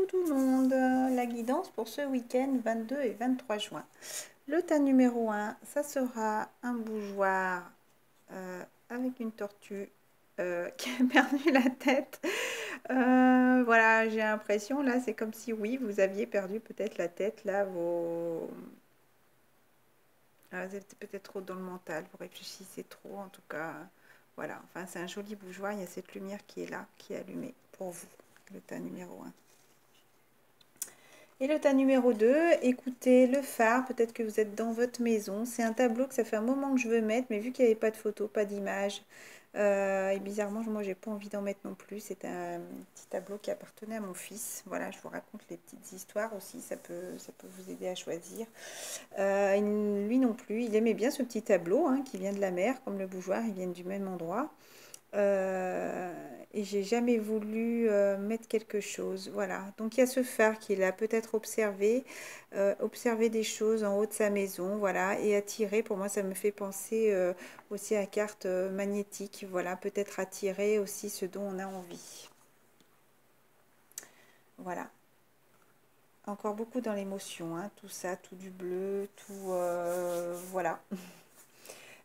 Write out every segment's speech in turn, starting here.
tout le monde, la guidance pour ce week-end 22 et 23 juin. Le tas numéro 1, ça sera un bougeoir avec une tortue qui a perdu la tête. Voilà, j'ai l'impression, là, c'est comme si, oui, vous aviez perdu peut-être la tête, là, vos... vous êtes peut-être trop dans le mental, vous réfléchissez trop, en tout cas, voilà. Enfin, c'est un joli bougeoir, il y a cette lumière qui est là, qui est allumée pour vous, le tas numéro 1. Et le tas numéro 2, écoutez le phare, peut-être que vous êtes dans votre maison. C'est un tableau que ça fait un moment que je veux mettre, mais vu qu'il n'y avait pas de photo, pas d'image, et bizarrement, moi, j'ai pas envie d'en mettre non plus. C'est un petit tableau qui appartenait à mon fils. Voilà, je vous raconte les petites histoires aussi, ça peut vous aider à choisir. Lui non plus, il aimait bien ce petit tableau hein, qui vient de la mer, comme le bougeoir, ils viennent du même endroit. Et j'ai jamais voulu mettre quelque chose, voilà. Donc il y a ce phare qu'il a peut-être observé, observer des choses en haut de sa maison, voilà, et attirer. Pour moi, ça me fait penser aussi à la carte magnétique, voilà, peut-être attirer aussi ce dont on a envie. Voilà. Encore beaucoup dans l'émotion, hein, tout ça, tout du bleu, tout, voilà.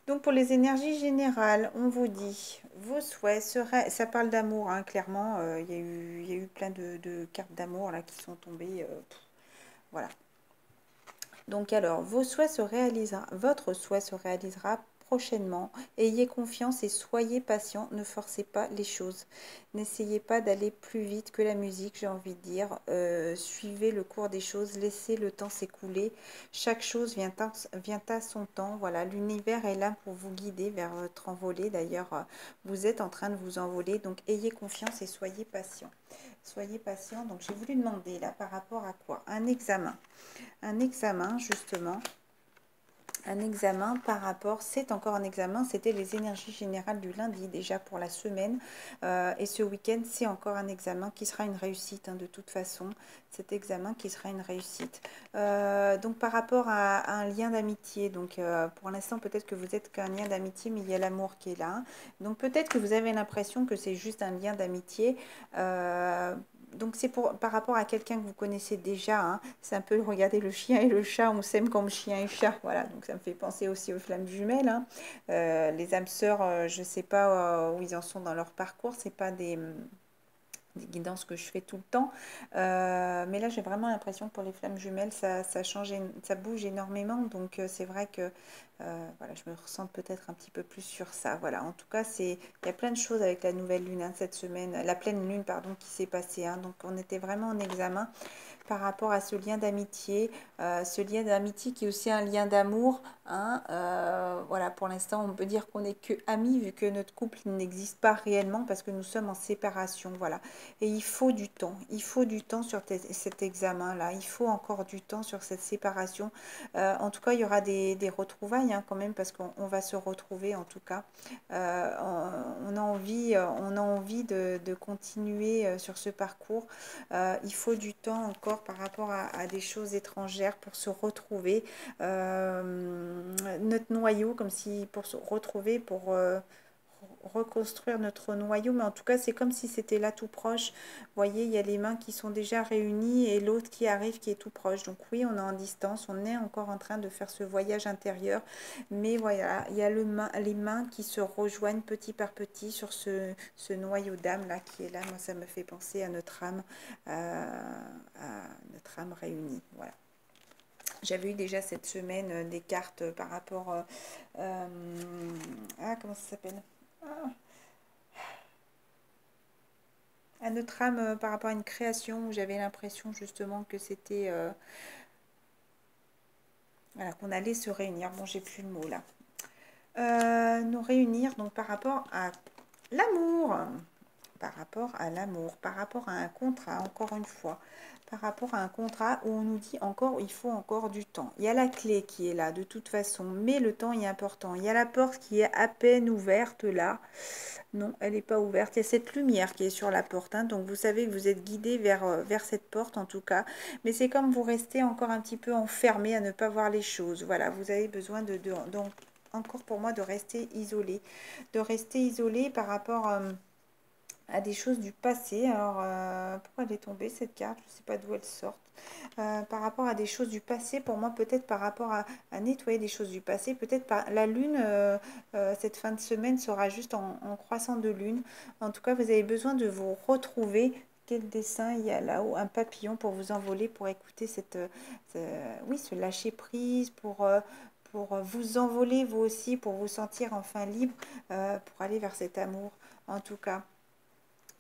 Donc pour les énergies générales, on vous dit, vos souhaits seraient, ça parle d'amour, hein, clairement, il y a eu plein de cartes d'amour là qui sont tombées, voilà. Donc alors, vos souhaits se réalisera, votre souhait se réalisera prochainement. Ayez confiance et soyez patient, ne forcez pas les choses. N'essayez pas d'aller plus vite que la musique, j'ai envie de dire. Suivez le cours des choses, laissez le temps s'écouler. Chaque chose vient à son temps. Voilà, l'univers est là pour vous guider vers votre envolée. D'ailleurs, vous êtes en train de vous envoler, donc ayez confiance et soyez patient. Soyez patient. Donc j'ai voulu demander là par rapport à quoi? Un examen. Un examen, justement, un examen par rapport, c'est encore un examen, c'était les énergies générales du lundi déjà pour la semaine, et ce week-end c'est encore un examen qui sera une réussite hein, de toute façon, cet examen qui sera une réussite. Donc par rapport à un lien d'amitié, donc pour l'instant peut-être que vous êtes qu'un lien d'amitié, mais il y a l'amour qui est là, donc peut-être que vous avez l'impression que c'est juste un lien d'amitié, donc c'est par rapport à quelqu'un que vous connaissez déjà, hein. C'est un peu regarder le chien et le chat, on s'aime comme chien et chat, voilà, donc ça me fait penser aussi aux flammes jumelles, hein. Les âmes sœurs, je ne sais pas où ils en sont dans leur parcours, c'est pas des guidances que je fais tout le temps, mais là j'ai vraiment l'impression que pour les flammes jumelles ça change, ça bouge énormément, donc c'est vrai que voilà, je me ressens peut-être un petit peu plus sur ça, voilà. En tout cas il y a plein de choses avec la nouvelle lune hein, cette semaine, la pleine lune pardon, qui s'est passée, hein, donc on était vraiment en examen par rapport à ce lien d'amitié qui est aussi un lien d'amour, hein, voilà, pour l'instant on peut dire qu'on n'est que amis vu que notre couple n'existe pas réellement parce que nous sommes en séparation, voilà. Et il faut du temps sur cet examen là, il faut encore du temps sur cette séparation, en tout cas il y aura des retrouvailles hein, quand même parce qu'on va se retrouver en tout cas, on a envie de continuer sur ce parcours, il faut du temps encore par rapport à des choses étrangères pour se retrouver, notre noyau comme si pour se retrouver, pour reconstruire notre noyau, mais en tout cas c'est comme si c'était là tout proche, vous voyez il y a les mains qui sont déjà réunies et l'autre qui arrive qui est tout proche, donc oui on est en distance, on est encore en train de faire ce voyage intérieur, mais voilà il y a les mains qui se rejoignent petit par petit sur ce noyau d'âme là qui est là, moi ça me fait penser à notre âme, réunie, voilà. J'avais eu déjà cette semaine des cartes par rapport comment ça s'appelle, à notre âme par rapport à une création où j'avais l'impression justement que c'était voilà, qu'on allait se réunir. Bon, j'ai plus le mot là. Nous réunir donc par rapport à l'amour, par rapport à un contrat, encore une fois, par rapport à un contrat où on nous dit encore, il faut encore du temps. Il y a la clé qui est là de toute façon, mais le temps est important. Il y a la porte qui est à peine ouverte là. Non, elle n'est pas ouverte. Il y a cette lumière qui est sur la porte, hein, donc vous savez que vous êtes guidé vers cette porte en tout cas. Mais c'est comme vous restez encore un petit peu enfermé à ne pas voir les choses. Voilà, vous avez besoin encore pour moi de rester isolé. De rester isolé par rapport à des choses du passé. Alors, pourquoi elle est tombée cette carte? Je ne sais pas d'où elle sort. Par rapport à des choses du passé, pour moi, peut-être par rapport à nettoyer des choses du passé, peut-être par la lune, cette fin de semaine sera juste en croissant de lune. En tout cas, vous avez besoin de vous retrouver. Quel dessin il y a là-haut? Un papillon pour vous envoler, pour écouter oui, ce lâcher prise, pour vous envoler vous aussi, pour vous sentir enfin libre, pour aller vers cet amour. En tout cas,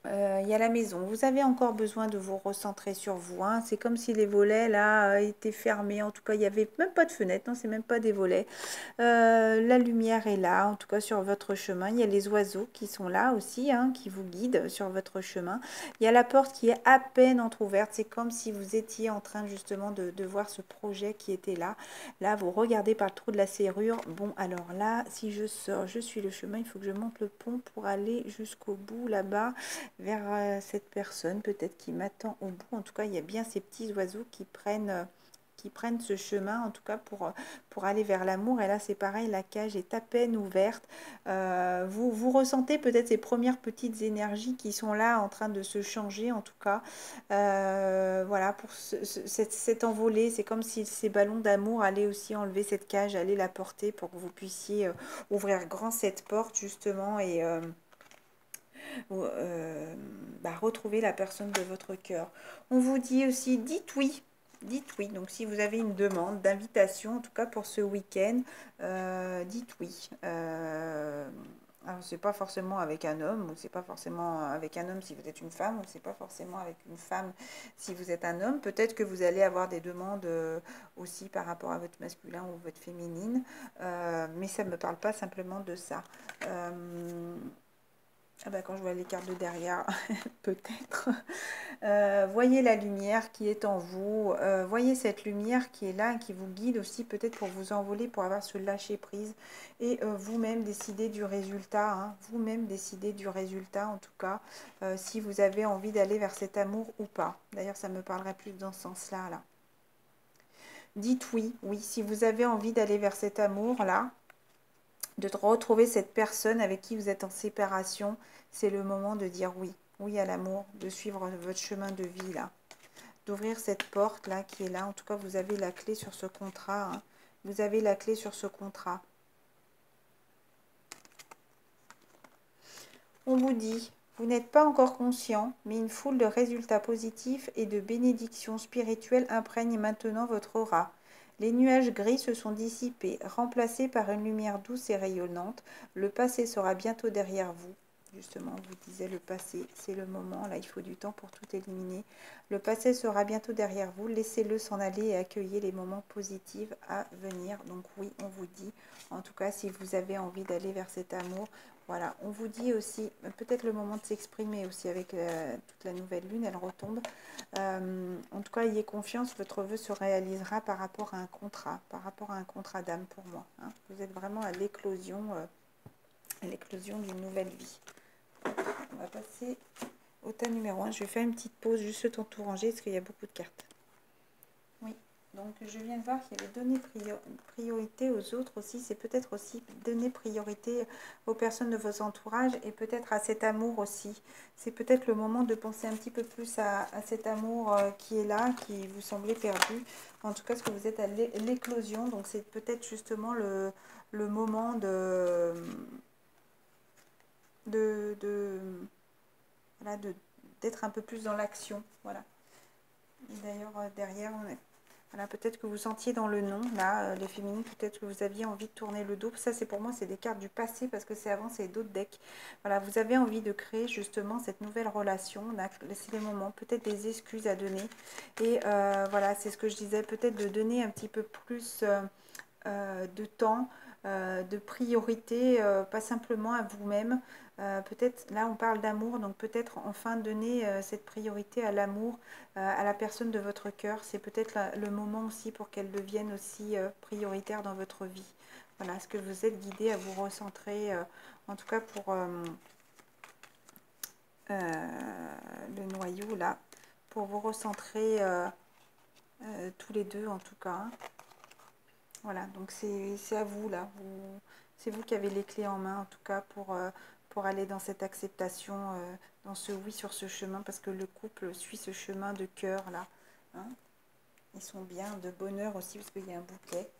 il y a la maison. Vous avez encore besoin de vous recentrer sur vous. Hein. C'est comme si les volets là étaient fermés. En tout cas, il n'y avait même pas de fenêtre. Non, c'est même pas des volets. La lumière est là, en tout cas sur votre chemin. Il y a les oiseaux qui sont là aussi, hein, qui vous guident sur votre chemin. Il y a la porte qui est à peine entrouverte. C'est comme si vous étiez en train justement de voir ce projet qui était là. Là, vous regardez par le trou de la serrure. Bon, alors là, si je sors, je suis le chemin. Il faut que je monte le pont pour aller jusqu'au bout là-bas, vers cette personne peut-être qui m'attend au bout. En tout cas, il y a bien ces petits oiseaux qui prennent ce chemin, en tout cas pour aller vers l'amour. Et là, c'est pareil, la cage est à peine ouverte. Vous ressentez peut-être ces premières petites énergies qui sont là en train de se changer, en tout cas. Voilà, pour cet envolé, c'est comme si ces ballons d'amour allaient aussi enlever cette cage, allaient la porter pour que vous puissiez ouvrir grand cette porte, justement, et retrouver la personne de votre cœur. On vous dit aussi, dites oui. Dites oui. Donc, si vous avez une demande d'invitation, en tout cas pour ce week-end, dites oui. Alors, c'est pas forcément avec un homme, ou c'est pas forcément avec un homme si vous êtes une femme, ou c'est pas forcément avec une femme si vous êtes un homme. Peut-être que vous allez avoir des demandes aussi par rapport à votre masculin ou votre féminine, mais ça ne me parle pas simplement de ça. Ah bah quand je vois les cartes de derrière, peut-être. Voyez la lumière qui est en vous. Voyez cette lumière qui est là, qui vous guide aussi peut-être pour vous envoler, pour avoir ce lâcher prise. Et vous-même décider du résultat. Hein. Vous-même décider du résultat, en tout cas, si vous avez envie d'aller vers cet amour ou pas. D'ailleurs, ça me parlerait plus dans ce sens-là. Là. Dites oui, oui, si vous avez envie d'aller vers cet amour-là, de retrouver cette personne avec qui vous êtes en séparation, c'est le moment de dire oui, oui à l'amour, de suivre votre chemin de vie là, d'ouvrir cette porte là qui est là. En tout cas, vous avez la clé sur ce contrat. Hein. Vous avez la clé sur ce contrat. On vous dit, vous n'êtes pas encore conscient, mais une foule de résultats positifs et de bénédictions spirituelles imprègnent maintenant votre aura. Les nuages gris se sont dissipés, remplacés par une lumière douce et rayonnante. Le passé sera bientôt derrière vous. Justement, on vous disait le passé, c'est le moment. Là, il faut du temps pour tout éliminer. Le passé sera bientôt derrière vous. Laissez-le s'en aller et accueillez les moments positifs à venir. Donc oui, on vous dit, en tout cas, si vous avez envie d'aller vers cet amour, voilà, on vous dit aussi, peut-être le moment de s'exprimer aussi avec toute la nouvelle lune, elle retombe. En tout cas, ayez confiance, votre vœu se réalisera par rapport à un contrat d'âme pour moi. Hein. Vous êtes vraiment à l'éclosion d'une nouvelle vie. On va passer au tas numéro 1. Je vais faire une petite pause, juste le temps de tout ranger, parce qu'il y a beaucoup de cartes. Oui. Donc, je viens de voir qu'il y avait donné priorité aux autres aussi. C'est peut-être aussi donner priorité aux personnes de vos entourages et peut-être à cet amour aussi. C'est peut-être le moment de penser un petit peu plus à cet amour qui est là, qui vous semblait perdu. En tout cas, parce que vous êtes à l'éclosion. Donc, c'est peut-être justement le moment voilà, d'être un peu plus dans l'action. Voilà. D'ailleurs, derrière, on est... Voilà, peut-être que vous sentiez dans le nom, là, les féminines, peut-être que vous aviez envie de tourner le dos. Ça, c'est pour moi, c'est des cartes du passé, parce que c'est avant, c'est d'autres decks. Voilà, vous avez envie de créer justement cette nouvelle relation. C'est les moments, peut-être des excuses à donner. Et voilà, c'est ce que je disais, peut-être de donner un petit peu plus de temps, de priorité, pas simplement à vous-même. Peut-être, là on parle d'amour, donc peut-être enfin donner cette priorité à l'amour, à la personne de votre cœur. C'est peut-être le moment aussi pour qu'elle devienne aussi prioritaire dans votre vie. Voilà, est-ce que vous êtes guidé à vous recentrer, en tout cas pour le noyau là, pour vous recentrer tous les deux en tout cas. Hein. Voilà, donc c'est à vous là. C'est vous qui avez les clés en main en tout cas pour aller dans cette acceptation dans ce oui sur ce chemin, parce que le couple suit ce chemin de cœur là. Hein. Ils sont bien, de bonheur aussi, parce qu'il y a un bouquet.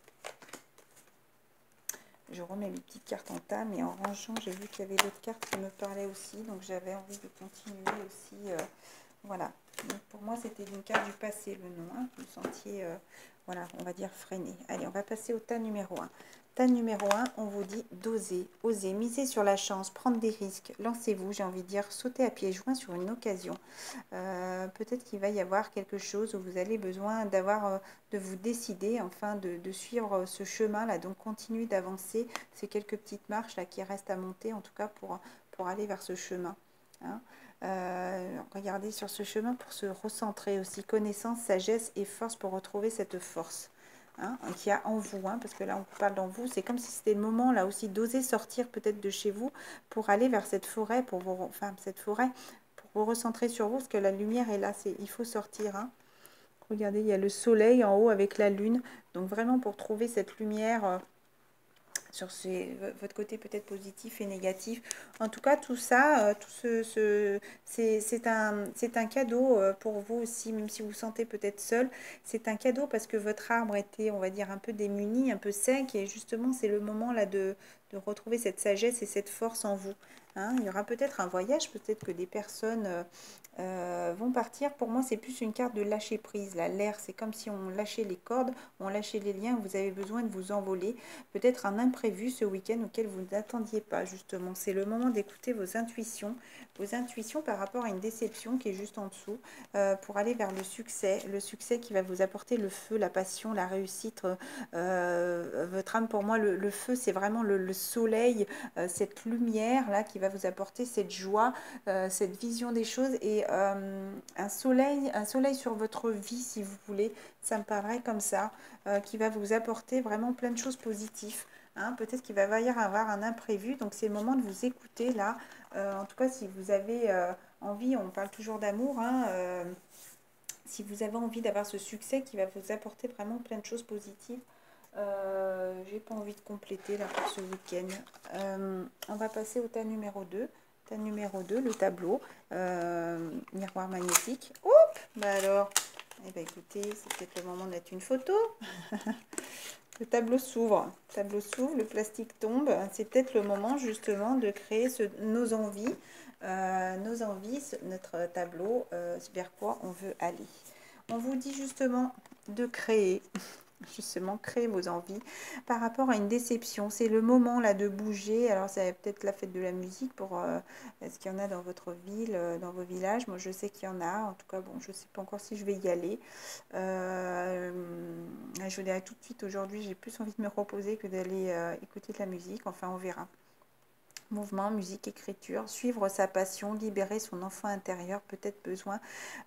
Je remets mes petites cartes en tas, mais en rangeant, j'ai vu qu'il y avait d'autres cartes qui me parlaient aussi, donc j'avais envie de continuer aussi. Voilà. Donc pour moi, c'était une carte du passé, le nom, hein, du sentier, voilà, on va dire freiné. Allez, on va passer au tas numéro 1. Tas numéro 1, on vous dit d'oser, oser, miser sur la chance, prendre des risques, lancez-vous, j'ai envie de dire, sauter à pieds joints sur une occasion. Peut-être qu'il va y avoir quelque chose où vous avez besoin d'avoir, de vous décider, enfin de suivre ce chemin-là, donc continuez d'avancer, ces quelques petites marches là qui restent à monter, en tout cas pour aller vers ce chemin. Hein. Regardez sur ce chemin pour se recentrer aussi, connaissance, sagesse et force pour retrouver cette force. Hein, qu'il y a en vous, hein, parce que là on parle d'en vous, c'est comme si c'était le moment là aussi d'oser sortir peut-être de chez vous pour aller vers cette forêt, pour vous, enfin cette forêt, pour vous recentrer sur vous, parce que la lumière est là, il faut sortir. Hein. Regardez, il y a le soleil en haut avec la lune, donc vraiment pour trouver cette lumière sur votre côté peut-être positif et négatif. En tout cas, tout ça, c'est un cadeau pour vous aussi, même si vous vous sentez peut-être seul. C'est un cadeau parce que votre arbre était, on va dire, un peu démuni, un peu sec. Et justement, c'est le moment là de retrouver cette sagesse et cette force en vous. Hein. Il y aura peut-être un voyage, peut-être que des personnes vont partir. Pour moi, c'est plus une carte de lâcher prise. L'air, c'est comme si on lâchait les cordes, on lâchait les liens, vous avez besoin de vous envoler. Peut-être un imprévu ce week-end auquel vous n'attendiez pas, justement. C'est le moment d'écouter vos intuitions par rapport à une déception qui est juste en dessous, pour aller vers le succès qui va vous apporter le feu, la passion, la réussite. Votre âme, pour moi, le feu, c'est vraiment le soleil, cette lumière-là qui va vous apporter cette joie, cette vision des choses et un soleil sur votre vie, si vous voulez, ça me parlerait comme ça, qui va vous apporter vraiment plein de choses positives. Hein. Peut-être qu'il va y avoir un imprévu, donc c'est le moment de vous écouter là. En tout cas, si vous avez envie, on parle toujours d'amour, hein, si vous avez envie d'avoir ce succès qui va vous apporter vraiment plein de choses positives. J'ai pas envie de compléter là pour ce week-end. On va passer au tas numéro 2. Tas numéro 2, le tableau. Miroir magnétique. Oups, bah alors, eh ben écoutez, c'est peut-être le moment de mettre une photo. Le tableau s'ouvre. Le tableau s'ouvre, le plastique tombe. C'est peut-être le moment justement de créer nos envies. Notre tableau, vers quoi on veut aller. On vous dit justement de créer. Justement, créer vos envies par rapport à une déception. C'est le moment là de bouger. Alors, c'est peut-être la fête de la musique pour... est-ce qu'il y en a dans votre ville, dans vos villages? Moi, je sais qu'il y en a. En tout cas, bon, je ne sais pas encore si je vais y aller. Je vous dirai tout de suite, aujourd'hui, j'ai plus envie de me reposer que d'aller écouter de la musique. Enfin, on verra. Mouvement, musique, écriture, suivre sa passion, libérer son enfant intérieur, peut-être besoin.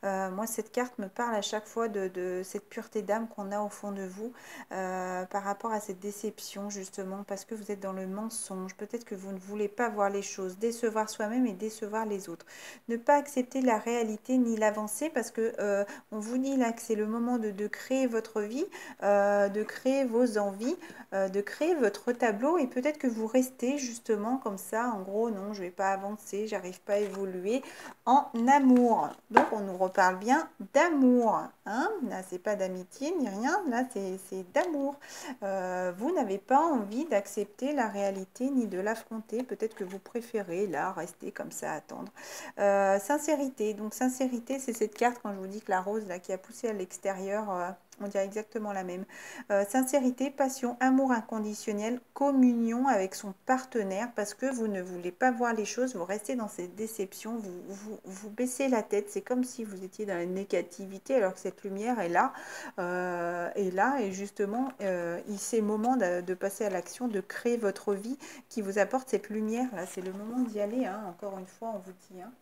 Moi, cette carte me parle à chaque fois de cette pureté d'âme qu'on a au fond de vous par rapport à cette déception, justement, parce que vous êtes dans le mensonge. Peut-être que vous ne voulez pas voir les choses, décevoir soi-même et décevoir les autres. Ne pas accepter la réalité ni l'avancée, parce que on vous dit là que c'est le moment de créer votre vie, de créer vos envies, de créer votre tableau, et peut-être que vous restez justement comme ça. En gros, non, je ne vais pas avancer, j'arrive pas à évoluer en amour. Donc, on nous reparle bien d'amour. Hein, là, c'est pas d'amitié ni rien, là, c'est d'amour. Vous n'avez pas envie d'accepter la réalité ni de l'affronter. Peut-être que vous préférez, là, rester comme ça, attendre. Sincérité. Donc, sincérité, c'est cette carte, quand je vous dis que la rose, là, qui a poussé à l'extérieur, on dirait exactement la même. Sincérité, passion, amour inconditionnel, communion avec son partenaire, parce que vous ne voulez pas voir les choses, vous restez dans cette déception, vous baissez la tête, c'est comme si vous étiez dans la négativité alors que cette lumière est là, et justement, c'est le moment de passer à l'action, de créer votre vie qui vous apporte cette lumière, là, c'est le moment d'y aller, hein, encore une fois, on vous dit. Hein.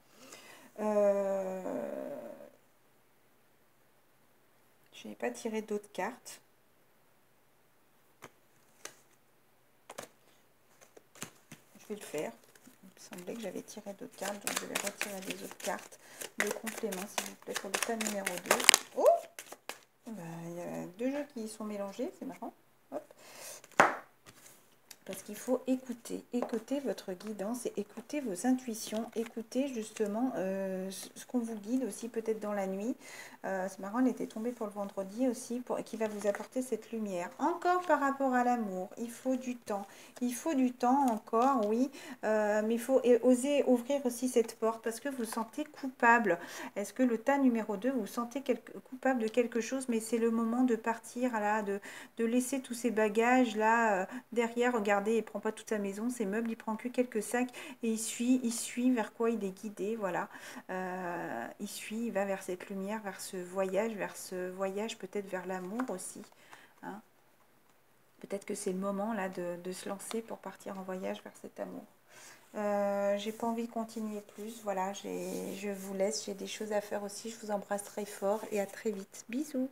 Je n'ai pas tiré d'autres cartes. Je vais le faire. Il me semblait que j'avais tiré d'autres cartes, donc je vais retirer les autres cartes. Le complément, s'il vous plaît, pour le tas numéro 2. Oh, il y a deux jeux qui sont mélangés, c'est marrant. Hop. Parce qu'il faut écouter votre guidance et écouter vos intuitions, écouter justement ce qu'on vous guide aussi peut-être dans la nuit. C'est marrant, elle était tombée pour le vendredi aussi, qui va vous apporter cette lumière. Encore par rapport à l'amour, il faut du temps. Il faut du temps encore, oui, mais il faut oser ouvrir aussi cette porte parce que vous vous sentez coupable. Est-ce que le tas numéro 2, vous vous sentez coupable de quelque chose, mais c'est le moment de partir, là, de laisser tous ces bagages là derrière. Regardez, il prend pas toute sa maison, ses meubles, il prend que quelques sacs et il suit vers quoi il est guidé, voilà. Il va vers cette lumière, vers ce voyage peut-être vers l'amour aussi, hein. Peut-être que c'est le moment là de se lancer pour partir en voyage vers cet amour. J'ai pas envie de continuer plus, voilà, je vous laisse, j'ai des choses à faire aussi, je vous embrasse très fort et à très vite, bisous.